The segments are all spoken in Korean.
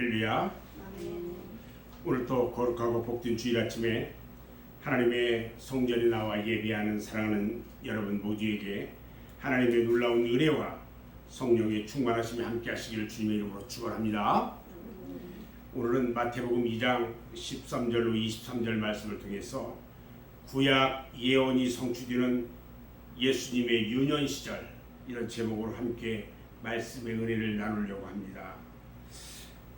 할렐루야. 오늘 또 거룩하고 복된 주일 아침에 하나님의 성전에 나와 예배하는 사랑하는 여러분 모두에게 하나님의 놀라운 은혜와 성령의 충만하심이 함께 하시기를 주님의 이름으로 축원합니다. 오늘은 마태복음 2장 13절로 23절 말씀을 통해서 구약 예언이 성취되는 예수님의 유년 시절, 이런 제목으로 함께 말씀의 은혜를 나누려고 합니다.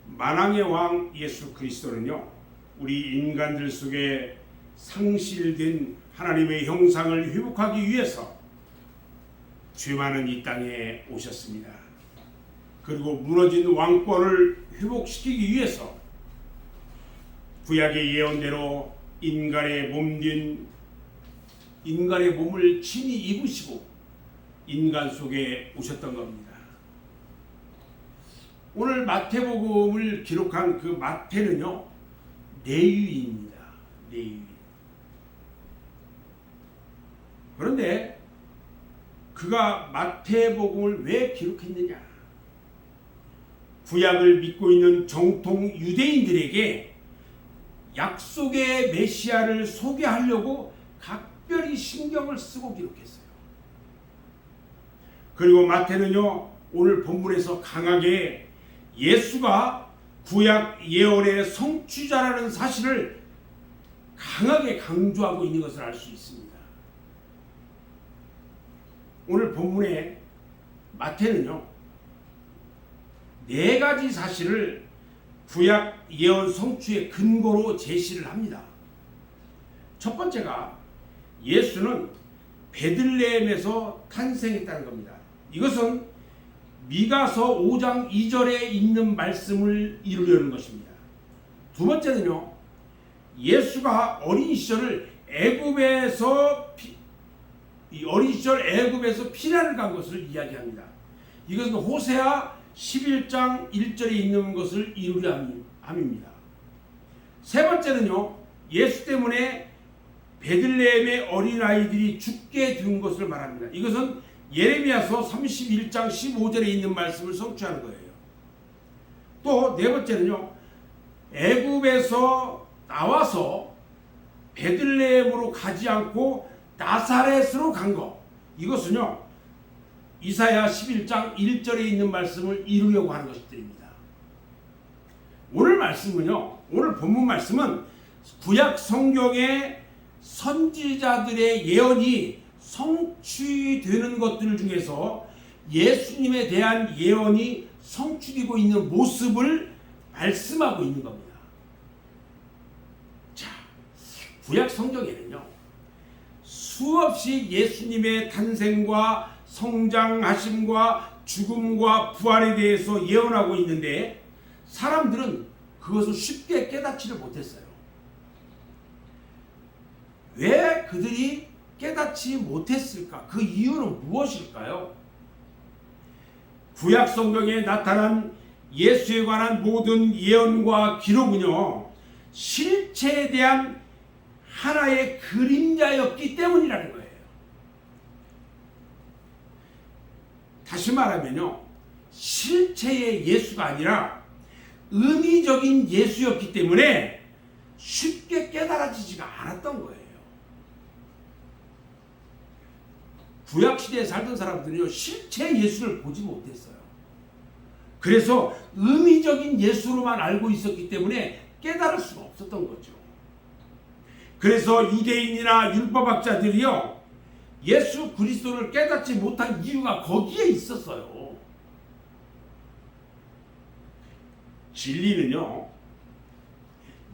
만왕의 왕 예수 그리스도는요, 우리 인간들 속에 상실된 하나님의 형상을 회복하기 위해서 죄 많은 이 땅에 오셨습니다. 그리고 무너진 왕권을 회복시키기 위해서 구약의 예언대로 인간의 몸을 친히 입으시고 인간 속에 오셨던 겁니다. 오늘 마태복음을 기록한 그 마태는요, 레위입니다. 레위. 그런데 그가 마태복음을 왜 기록했느냐? 구약을 믿고 있는 정통 유대인들에게 약속의 메시아를 소개하려고 각별히 신경을 쓰고 기록했어요. 그리고 마태는요, 오늘 본문에서 강하게 예수가 구약 예언의 성취자라는 사실을 강하게 강조하고 있는 것을 알 수 있습니다. 오늘 본문에 마태는요, 4가지 사실을 구약 예언 성취의 근거로 제시를 합니다. 첫 번째가 예수는 베들레헴에서 탄생했다는 겁니다. 이것은 미가서 5장 2절에 있는 말씀을 이루려는 것입니다. 두 번째는요, 예수가 어린 시절을 애굽에서 피난을 간 것을 이야기합니다. 이것은 호세아 11장 1절에 있는 것을 이루려 함입니다. 세 번째는요, 예수 때문에 베들레헴의 어린아이들이 죽게 된 것을 말합니다. 이것은 예레미야서 31장 15절에 있는 말씀을 성취하는 거예요. 또 네 번째는요, 애굽에서 나와서 베들레헴으로 가지 않고 나사렛으로 간 것, 이것은요, 이사야 11장 1절에 있는 말씀을 이루려고 하는 것들입니다. 오늘 본문 말씀은 구약 성경의 선지자들의 예언이 성취되는 것들 중에서 예수님에 대한 예언이 성취되고 있는 모습을 말씀하고 있는 겁니다. 자, 구약 성경에는요, 수없이 예수님의 탄생과 성장하심과 죽음과 부활에 대해서 예언하고 있는데 사람들은 그것을 쉽게 깨닫지를 못했어요. 왜 그들이 깨닫지 못했을까? 그 이유는 무엇일까요? 구약 성경에 나타난 예수에 관한 모든 예언과 기록은요, 실체에 대한 하나의 그림자였기 때문이라는 거예요. 다시 말하면요, 실체의 예수가 아니라 의미적인 예수였기 때문에 쉽게 깨달아지지가 않았던 거예요. 구약시대에 살던 사람들은요, 실체 예수를 보지 못했어요. 그래서 의미적인 예수로만 알고 있었기 때문에 깨달을 수가 없었던 거죠. 그래서 유대인이나 율법학자들이요, 예수 그리스도를 깨닫지 못한 이유가 거기에 있었어요. 진리는요,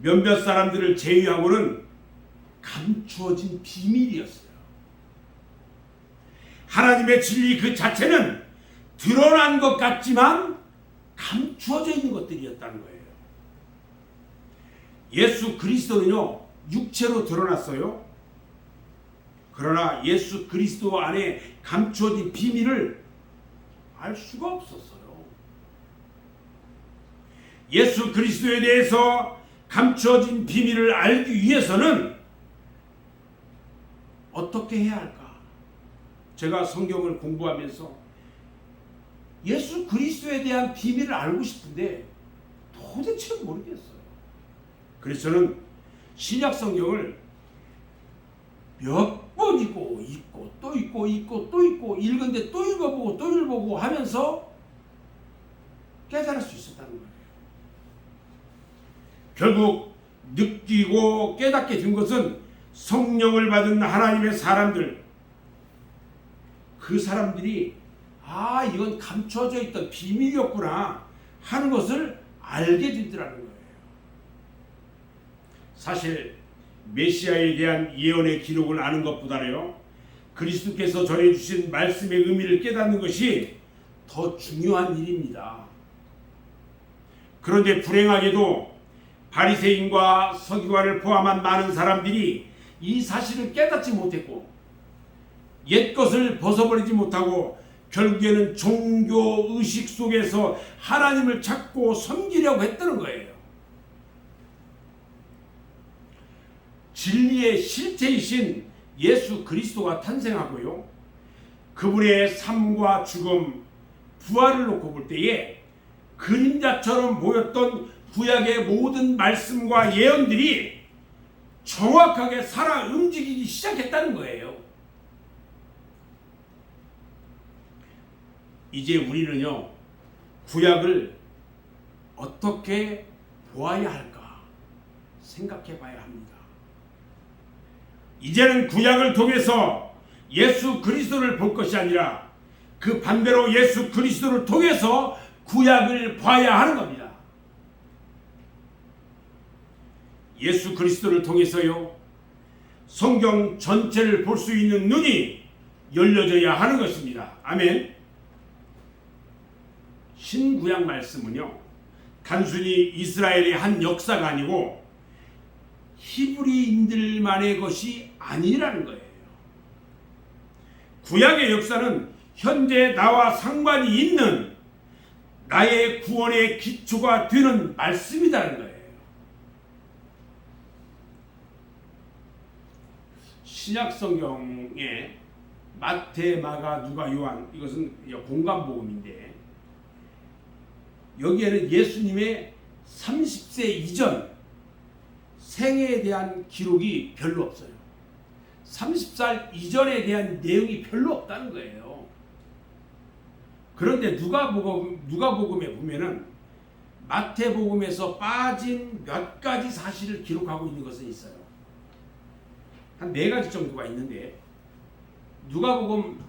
몇몇 사람들을 제외하고는 감추어진 비밀이었어요. 하나님의 진리 그 자체는 드러난 것 같지만 감추어져 있는 것들이었다는 거예요. 예수 그리스도는요, 육체로 드러났어요. 그러나 예수 그리스도 안에 감추어진 비밀을 알 수가 없었어요. 예수 그리스도에 대해서 감추어진 비밀을 알기 위해서는 어떻게 해야 할까? 제가 성경을 공부하면서 예수 그리스도에 대한 비밀을 알고 싶은데 도대체 모르겠어요. 그래서 저는 신약 성경을 몇 번 읽고 또 읽고 읽은데 또 읽어보고 또 읽어보고 하면서 깨달을 수 있었다는 거예요. 결국 느끼고 깨닫게 된 것은 성령을 받은 하나님의 사람들, 그 사람들이 이건 감춰져 있던 비밀이었구나 하는 것을 알게 되더라는 거예요. 사실 메시아에 대한 예언의 기록을 아는 것보다는요, 그리스도께서 전해주신 말씀의 의미를 깨닫는 것이 더 중요한 일입니다. 그런데 불행하게도 바리새인과 서기관을 포함한 많은 사람들이 이 사실을 깨닫지 못했고 옛것을 벗어버리지 못하고 결국에는 종교 의식 속에서 하나님을 찾고 섬기려고 했다는 거예요. 진리의 실체이신 예수 그리스도가 탄생하고요, 그분의 삶과 죽음, 부활을 놓고 볼 때에 그림자처럼 보였던 구약의 모든 말씀과 예언들이 정확하게 살아 움직이기 시작했다는 거예요. 이제 우리는요, 구약을 어떻게 보아야 할까 생각해 봐야 합니다. 이제는 구약을 통해서 예수 그리스도를 볼 것이 아니라 그 반대로 예수 그리스도를 통해서 구약을 봐야 하는 겁니다. 예수 그리스도를 통해서요, 성경 전체를 볼 수 있는 눈이 열려져야 하는 것입니다. 아멘. 신구약 말씀은요, 단순히 이스라엘의 한 역사가 아니고 히브리인들만의 것이 아니라는 거예요. 구약의 역사는 현재 나와 상관이 있는 나의 구원의 기초가 되는 말씀이라는 거예요. 신약 성경에 마태, 마가, 누가, 요한, 이것은 공간복음인데, 여기에는 예수님의 30세 이전 생애에 대한 기록이 별로 없어요. 30살 이전에 대한 내용이 별로 없다는 거예요. 그런데 누가복음에 보면은 마태복음에서 빠진 몇 가지 사실을 기록하고 있는 것은 있어요. 한 4가지 정도가 있는데, 누가복음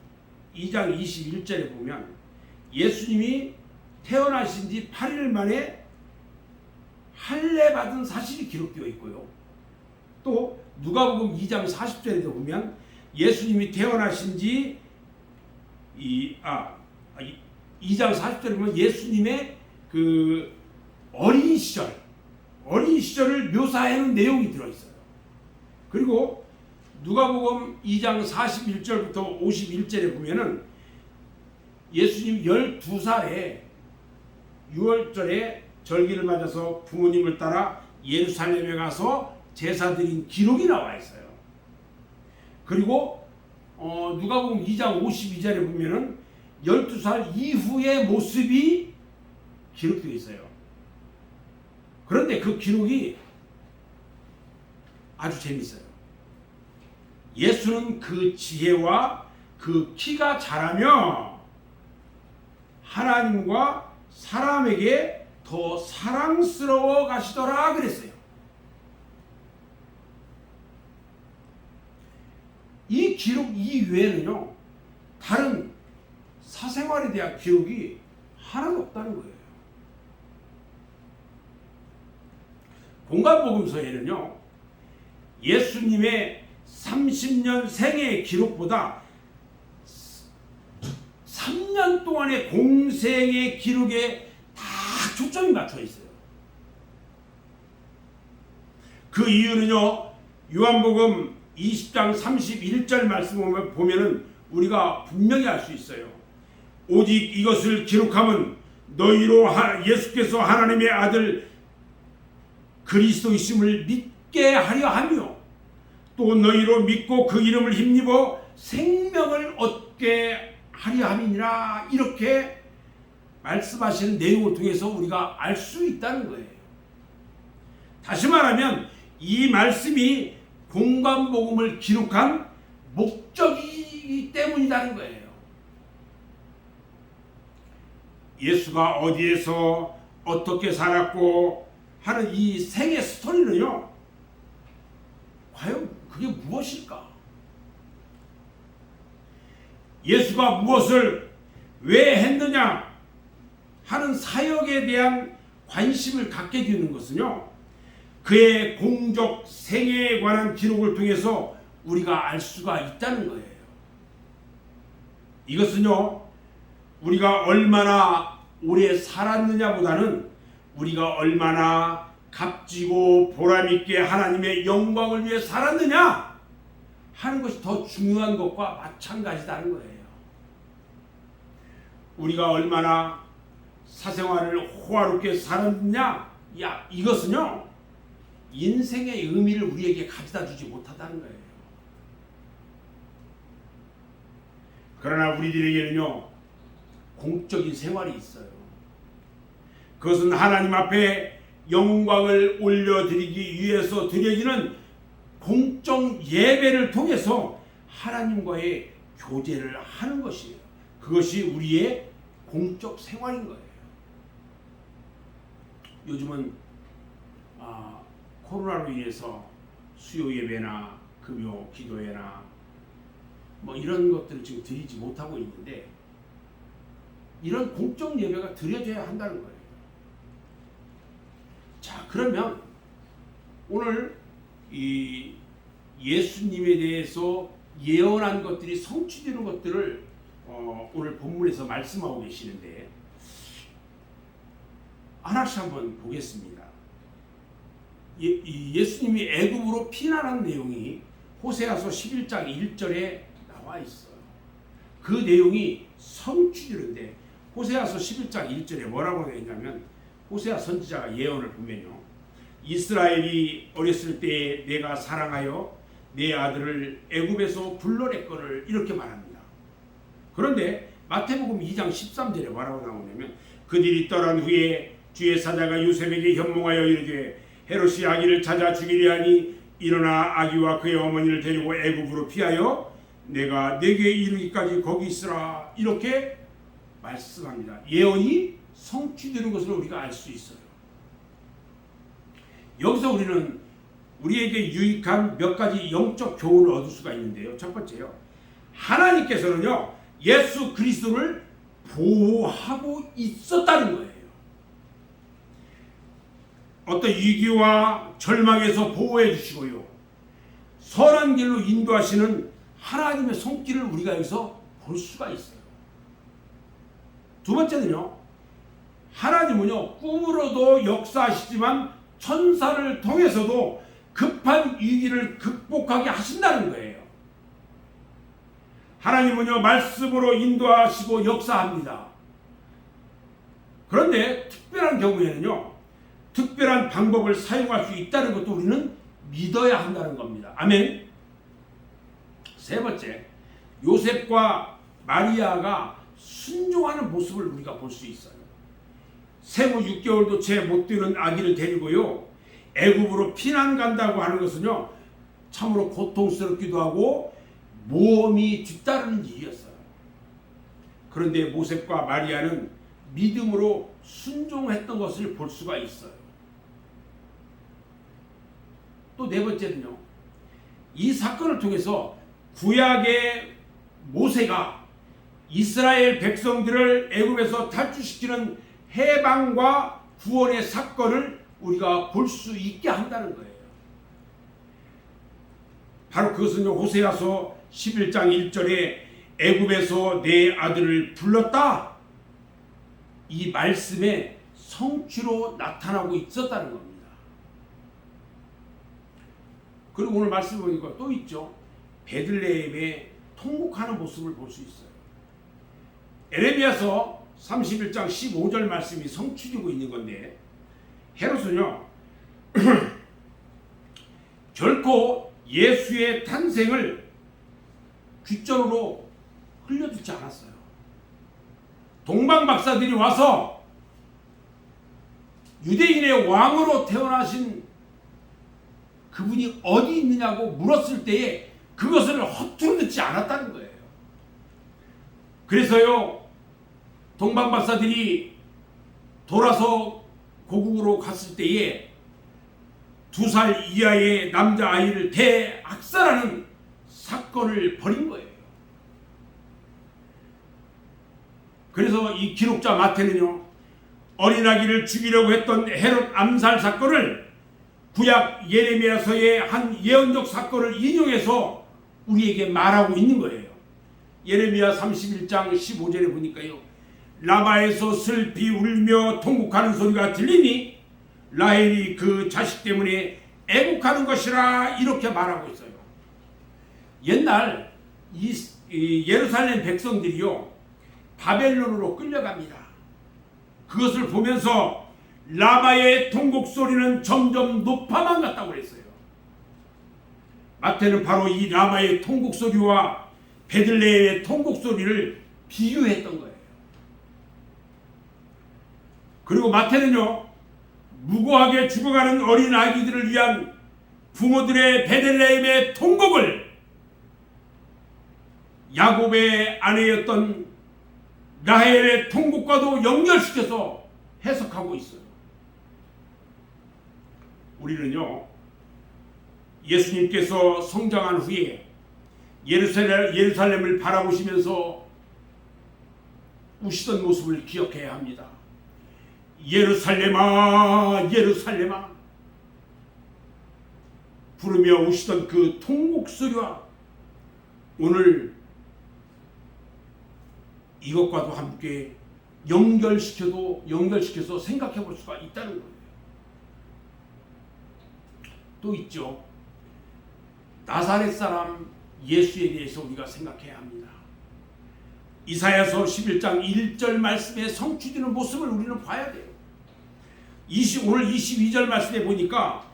2장 21절에 보면 예수님이 태어나신 지 8일 만에 할례 받은 사실이 기록되어 있고요. 또 누가복음 2장 40절에도 보면 예수님이 태어나신 지 2장 40절에 보면 예수님의 그 어린 시절을 묘사하는 내용이 들어있어요. 그리고 누가복음 2장 41절부터 51절에 보면은 예수님 12살에 6월절에 절기를 맞아서 부모님을 따라 예루살렘에 가서 제사 드린 기록이 나와 있어요. 그리고 누가복음 2장 52절에 보면은 12살 이후의 모습이 기록되어 있어요. 그런데 그 기록이 아주 재밌어요. 예수는 그 지혜와 그 키가 자라며 하나님과 사람에게 더 사랑스러워 가시더라 그랬어요. 이 기록 이외에는요, 다른 사생활에 대한 기록이 하나도 없다는 거예요. 공간복음서에는요, 예수님의 30년 생애의 기록보다 3년 동안의 공생의 기록에 다 초점이 맞춰 있어요. 그 이유는요, 요한복음 20장 31절 말씀을 보면은 우리가 분명히 알 수 있어요. 오직 이것을 기록함은 너희로 예수께서 하나님의 아들 그리스도이심을 믿게 하려 하며 또 너희로 믿고 그 이름을 힘입어 생명을 얻게 하려 함이니라, 이렇게 말씀하시는 내용을 통해서 우리가 알 수 있다는 거예요. 다시 말하면 이 말씀이 공관복음을 기록한 목적이기 때문이라는 거예요. 예수가 어디에서 어떻게 살았고 하는 이 생애 스토리는요, 과연 그게 무엇일까? 예수가 무엇을 왜 했느냐 하는 사역에 대한 관심을 갖게 되는 것은요, 그의 공적 생애에 관한 기록을 통해서 우리가 알 수가 있다는 거예요. 이것은요, 우리가 얼마나 오래 살았느냐보다는 우리가 얼마나 값지고 보람있게 하나님의 영광을 위해 살았느냐 하는 것이 더 중요한 것과 마찬가지다는 거예요. 우리가 얼마나 사생활을 호화롭게 살았느냐, 이것은요, 인생의 의미를 우리에게 가져다 주지 못하다는 거예요. 그러나 우리들에게는요, 공적인 생활이 있어요. 그것은 하나님 앞에 영광을 올려드리기 위해서 드려지는 공적 예배를 통해서 하나님과의 교제를 하는 것이에요. 그것이 우리의 공적 생활인 거예요. 요즘은 코로나로 인해서 수요 예배나 금요 기도회나 뭐 이런 것들을 지금 드리지 못하고 있는데, 이런 공적 예배가 드려져야 한다는 거예요. 자, 그러면 오늘 이 예수님에 대해서 예언한 것들이 성취되는 것들을 오늘 본문에서 말씀하고 계시는데, 하나씩 한번 보겠습니다. 예수님이 애굽으로 피난한 내용이 호세아서 11장 1절에 나와 있어요. 그 내용이 성취되는데, 호세아서 11장 1절에 뭐라고 되어 있냐면, 호세아 선지자가 예언을 보면요, 이스라엘이 어렸을 때에 내가 사랑하여 내 아들을 애굽에서 불러냈거늘, 이렇게 말합니다. 그런데 마태복음 2장 13절에 뭐라고 나오냐면, 그들이 떠난 후에 주의 사자가 요셉에게 현몽하여 이르되 헤롯이 아기를 찾아 죽이려 하니 일어나 아기와 그의 어머니를 데리고 애굽으로 피하여 내가 내게 이르기까지 거기 있으라, 이렇게 말씀합니다. 예언이 성취되는 것을 우리가 알 수 있어요. 여기서 우리는 우리에게 유익한 몇 가지 영적 교훈을 얻을 수가 있는데요. 첫 번째요, 하나님께서는요, 예수 그리스도를 보호하고 있었다는 거예요. 어떤 위기와 절망에서 보호해 주시고요, 선한 길로 인도하시는 하나님의 손길을 우리가 여기서 볼 수가 있어요. 두 번째는요, 하나님은요, 꿈으로도 역사하시지만 천사를 통해서도 급한 위기를 극복하게 하신다는 거예요. 하나님은요, 말씀으로 인도하시고 역사합니다. 그런데 특별한 경우에는요, 특별한 방법을 사용할 수 있다는 것도 우리는 믿어야 한다는 겁니다. 아멘. 세 번째, 요셉과 마리아가 순종하는 모습을 우리가 볼 수 있어요. 생후 6개월도 채 못 되는 아기를 데리고요, 애굽으로 피난 간다고 하는 것은요, 참으로 고통스럽기도 하고 모험이 뒤따르는 일이었어요. 그런데 모셉과 마리아는 믿음으로 순종했던 것을 볼 수가 있어요. 또 네 번째는요, 이 사건을 통해서 구약의 모세가 이스라엘 백성들을 애굽에서 탈출시키는 해방과 구원의 사건을 우리가 볼 수 있게 한다는 거예요. 바로 그것은요, 호세아서 11장 1절에 애굽에서 내 아들을 불렀다, 이 말씀의 성취로 나타나고 있었다는 겁니다. 그리고 오늘 말씀 보니까 또 있죠. 베들레헴에 통곡하는 모습을 볼 수 있어요. 에레미야서 31장 15절 말씀이 성취되고 있는 건데, 헤롯은요 결코 예수의 탄생을 귓전으로 흘려듣지 않았어요. 동방 박사들이 와서 유대인의 왕으로 태어나신 그분이 어디 있느냐고 물었을 때에 그것을 허투루 듣지 않았다는 거예요. 그래서요, 동방박사들이 돌아서 고국으로 갔을 때에 2살 이하의 남자아이를 대학살하는 사건을 벌인 거예요. 그래서 이 기록자 마태는요, 어린아기를 죽이려고 했던 헤롯 암살 사건을 구약 예레미야서의 한 예언적 사건을 인용해서 우리에게 말하고 있는 거예요. 예레미야 31장 15절에 보니까요, 라마에서 슬피 울며 통곡하는 소리가 들리니 라헬이 그 자식 때문에 애곡하는 것이라, 이렇게 말하고 있어요. 옛날 이 예루살렘 백성들이요, 바벨론으로 끌려갑니다. 그것을 보면서 라마의 통곡 소리는 점점 높아만 갔다고 그랬어요. 마태는 바로 이 라마의 통곡 소리와 베들레헴의 통곡 소리를 비유했던 거예요. 그리고 마태는요, 무고하게 죽어가는 어린 아기들을 위한 부모들의 베들레헴의 통곡을 야곱의 아내였던 라헬의 통곡과도 연결시켜서 해석하고 있어요. 우리는요, 예수님께서 성장한 후에 예루살렘을 바라보시면서 우시던 모습을 기억해야 합니다. 예루살렘아, 예루살렘아, 부르며 우시던 그 통곡 소리와 오늘 이것과도 함께 연결시켜서 생각해 볼 수가 있다는 거예요. 또 있죠. 나사렛 사람 예수에 대해서 우리가 생각해야 합니다. 이사야서 11장 1절 말씀에 성취되는 모습을 우리는 봐야 돼요. 오늘 22절 말씀에 보니까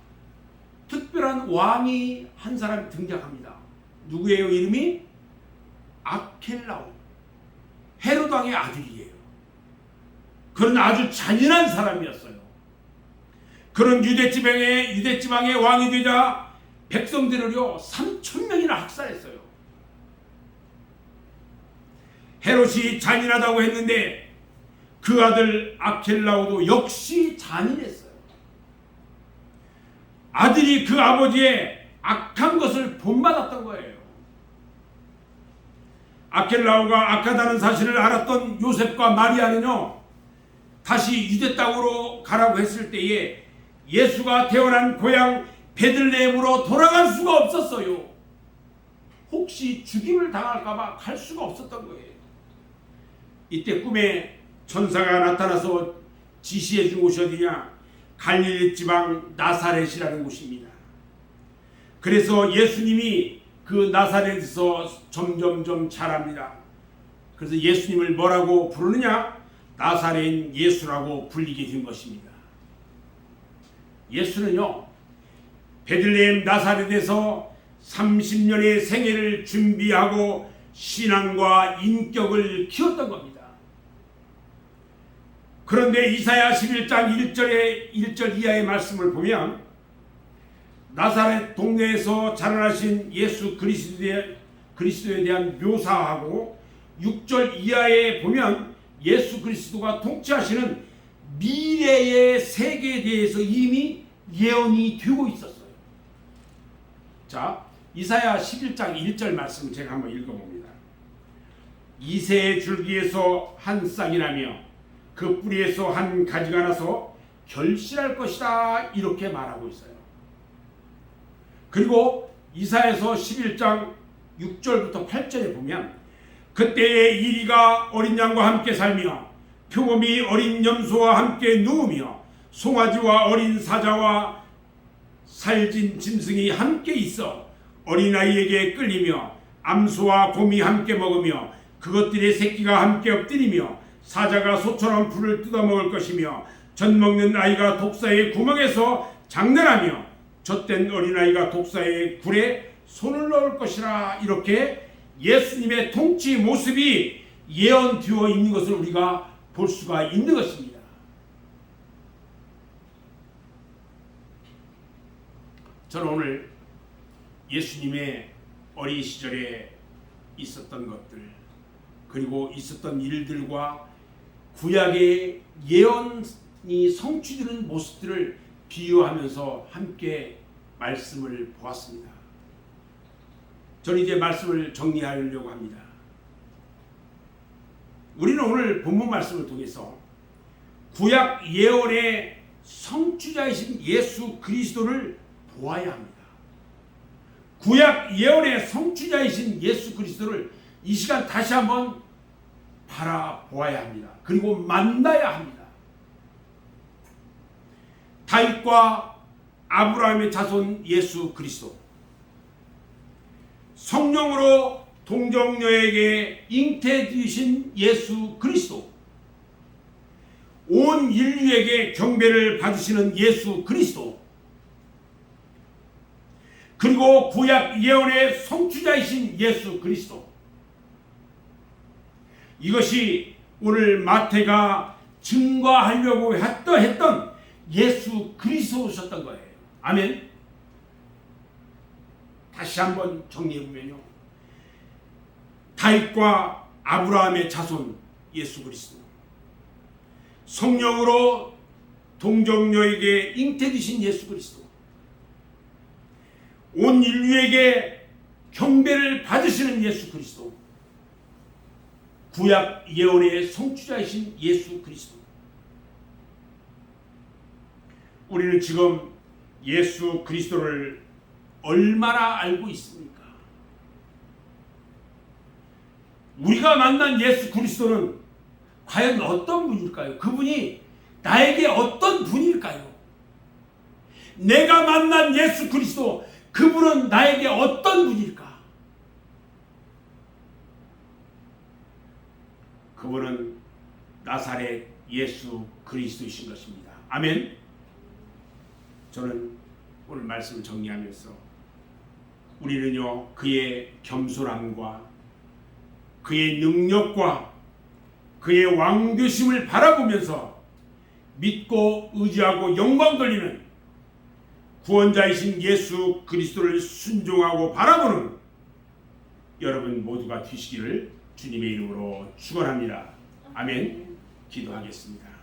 특별한 왕이 한 사람이 등장합니다. 누구예요? 이름이 아켈라오, 헤롯 왕의 아들이에요. 그런 아주 잔인한 사람이었어요. 그런 유대지방의 왕이 되자 백성들을요 3,000명이나 학살했어요. 헤롯이 잔인하다고 했는데 그 아들 아켈라오도 역시 잔인했어요. 아들이 그 아버지의 악한 것을 본받았던 거예요. 아켈라오가 악하다는 사실을 알았던 요셉과 마리아는요, 다시 유대 땅으로 가라고 했을 때에 예수가 태어난 고향 베들레헴으로 돌아갈 수가 없었어요. 혹시 죽임을 당할까봐 갈 수가 없었던 거예요. 이때 꿈에 천사가 나타나서 지시해 준 곳이 어디냐? 갈릴리 지방 나사렛이라는 곳입니다. 그래서 예수님이 그 나사렛에서 점점점 자랍니다. 그래서 예수님을 뭐라고 부르느냐? 나사렛 예수라고 불리게 된 것입니다. 예수는요, 베들레헴 나사렛에서 30년의 생애를 준비하고 신앙과 인격을 키웠던 겁니다. 그런데 이사야 11장 1절 이하의 말씀을 보면 나사렛 동네에서 자라나신 예수 그리스도에 대한 묘사하고 6절 이하에 보면 예수 그리스도가 통치하시는 미래의 세계에 대해서 이미 예언이 되고 있었어요. 자, 이사야 11장 1절 말씀을 제가 한번 읽어봅니다. 이새의 줄기에서 한 싹이 나며 그 뿌리에서 한 가지가 나서 결실할 것이다, 이렇게 말하고 있어요. 그리고 이사야서 11장 6절부터 8절에 보면 그때에 이리가 어린 양과 함께 살며 표범이 어린 염소와 함께 누우며 송아지와 어린 사자와 살진 짐승이 함께 있어 어린아이에게 끌리며 암소와 곰이 함께 먹으며 그것들의 새끼가 함께 엎드리며 사자가 소처럼 풀을 뜯어먹을 것이며 젖먹는 아이가 독사의 구멍에서 장난하며 젖된 어린아이가 독사의 굴에 손을 넣을 것이라, 이렇게 예수님의 통치 모습이 예언되어 있는 것을 우리가 볼 수가 있는 것입니다. 저는 오늘 예수님의 어린 시절에 있었던 것들, 그리고 있었던 일들과 구약의 예언이 성취되는 모습들을 비유하면서 함께 말씀을 보았습니다. 저는 이제 말씀을 정리하려고 합니다. 우리는 오늘 본문 말씀을 통해서 구약 예언의 성취자이신 예수 그리스도를 보아야 합니다. 구약 예언의 성취자이신 예수 그리스도를 이 시간 다시 한번 바라보아야 합니다. 그리고 만나야 합니다. 다윗과 아브라함의 자손 예수 그리스도, 성령으로 동정녀에게 잉태되신 예수 그리스도, 온 인류에게 경배를 받으시는 예수 그리스도, 그리고 구약 예언의 성취자이신 예수 그리스도, 이것이 오늘 마태가 증거하려고 했던 예수 그리스도셨던 거예요. 아멘. 다시 한번 정리해보면요, 다윗과 아브라함의 자손 예수 그리스도, 성령으로 동정녀에게 잉태되신 예수 그리스도, 온 인류에게 경배를 받으시는 예수 그리스도, 구약 예언의 성취자이신 예수 그리스도. 우리는 지금 예수 그리스도를 얼마나 알고 있습니까? 우리가 만난 예수 그리스도는 과연 어떤 분일까요? 그분이 나에게 어떤 분일까요? 내가 만난 예수 그리스도, 그분은 나에게 어떤 분일까? 그분은 나사렛 예수 그리스도이신 것입니다. 아멘. 저는 오늘 말씀을 정리하면서 우리는요, 그의 겸손함과 그의 능력과 그의 왕되심을 바라보면서 믿고 의지하고 영광 돌리는 구원자이신 예수 그리스도를 순종하고 바라보는 여러분 모두가 되시기를 주님의 이름으로 축원합니다. 아멘. 기도하겠습니다.